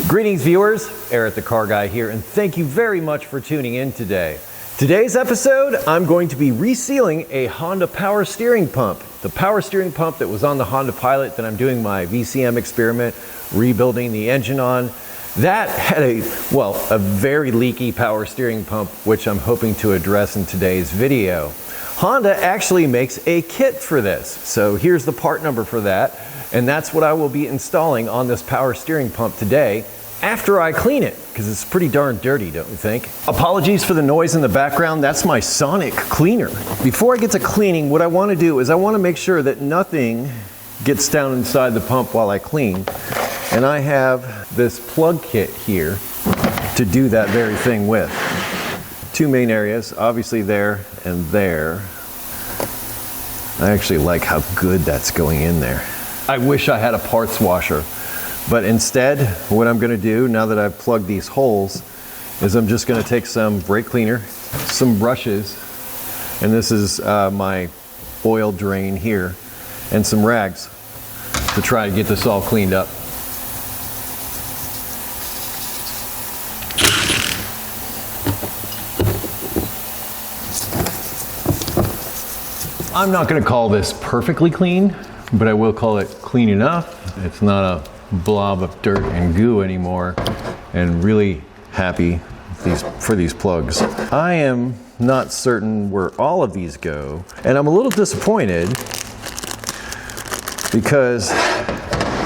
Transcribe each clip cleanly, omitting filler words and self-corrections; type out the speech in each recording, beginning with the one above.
Greetings viewers, EricTheCarGuy here, and thank you very much for tuning in today. Today's episode, I'm going to be resealing a Honda power steering pump. The power steering pump that was on the Honda Pilot that I'm doing my VCM experiment, rebuilding the engine on. That had a very leaky power steering pump, which I'm hoping to address in today's video. Honda actually makes a kit for this. So here's the part number for that. And that's what I will be installing on this power steering pump today after I clean it, because it's pretty darn dirty, don't you think? Apologies for the noise in the background. That's my sonic cleaner. Before I get to cleaning, what I want to do is I want to make sure that nothing gets down inside the pump while I clean. And I have this plug kit here to do that very thing with. Two main areas, obviously there and there. I actually like how good that's going in there. I wish I had a parts washer, but instead what I'm going to do now that I've plugged these holes is I'm just going to take some brake cleaner, some brushes, and this is my oil drain here, and some rags to try to get this all cleaned up. I'm not going to call this perfectly clean, but I will call it clean enough. It's not a blob of dirt and goo anymore, and really happy for these plugs. I am not certain where all of these go, and I'm a little disappointed because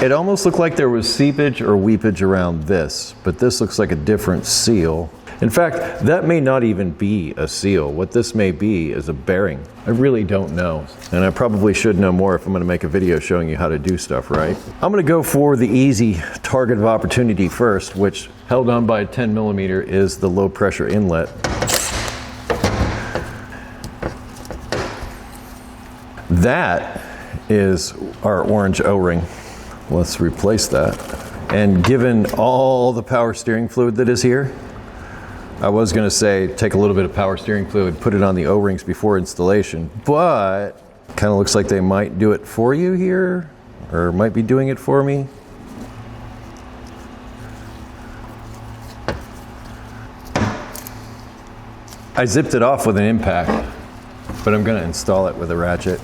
it almost looked like there was seepage or weepage around this, but this looks like a different seal. In fact, that may not even be a seal. What this may be is a bearing. I really don't know. And I probably should know more if I'm gonna make a video showing you how to do stuff, right? I'm gonna go for the easy target of opportunity first, which held on by a 10mm is the low pressure inlet. That is our orange O-ring. Let's replace that. And given all the power steering fluid that is here, I was going to say take a little bit of power steering fluid, put it on the O-rings before installation, but kind of looks like they might do it for you here, or might be doing it for me. I zipped it off with an impact, but I'm going to install it with a ratchet.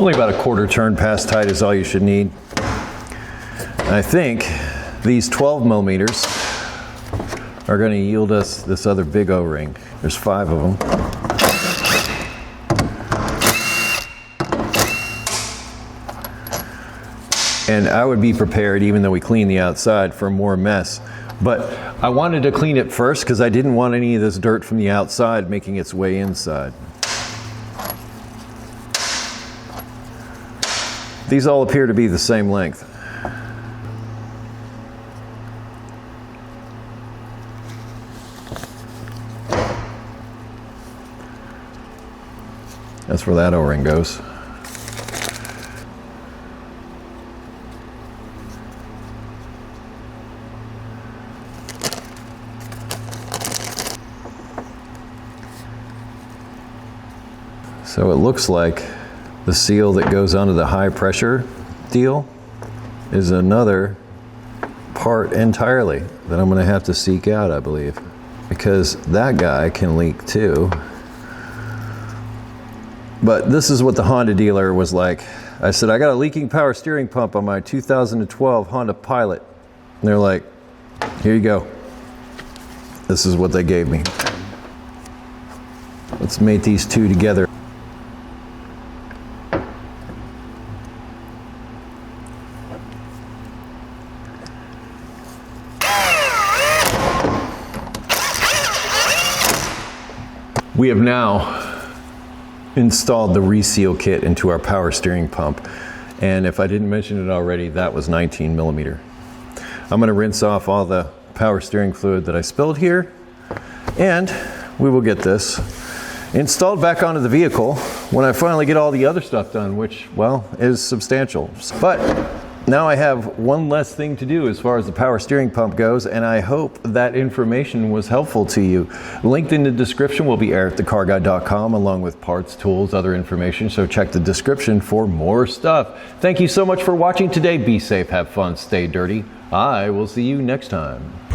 Only about a quarter turn pass tight is all you should need. And I think these 12mm are going to yield us this other big O-ring. There's 5 of them. And I would be prepared, even though we clean the outside, for more mess. But I wanted to clean it first because I didn't want any of this dirt from the outside making its way inside. These all appear to be the same length. That's where that O-ring goes. So it looks like the seal that goes onto the high pressure deal is another part entirely that I'm going to have to seek out, I believe, because that guy can leak too. But this is what the Honda dealer was like. I said, I got a leaking power steering pump on my 2012 Honda Pilot. And they're like, here you go. This is what they gave me. Let's mate these two together. We have now installed the Reseal kit into our power steering pump. And if I didn't mention it already, that was 19mm. I'm going to rinse off all the power steering fluid that I spilled here, and we will get this installed back onto the vehicle when I finally get all the other stuff done, which, well, is substantial. But now I have one less thing to do as far as the power steering pump goes, and I hope that information was helpful to you. Linked in the description will be EricTheCarGuy.com along with parts, tools, other information, so check the description for more stuff. Thank you so much for watching today. Be safe, have fun, stay dirty. I will see you next time.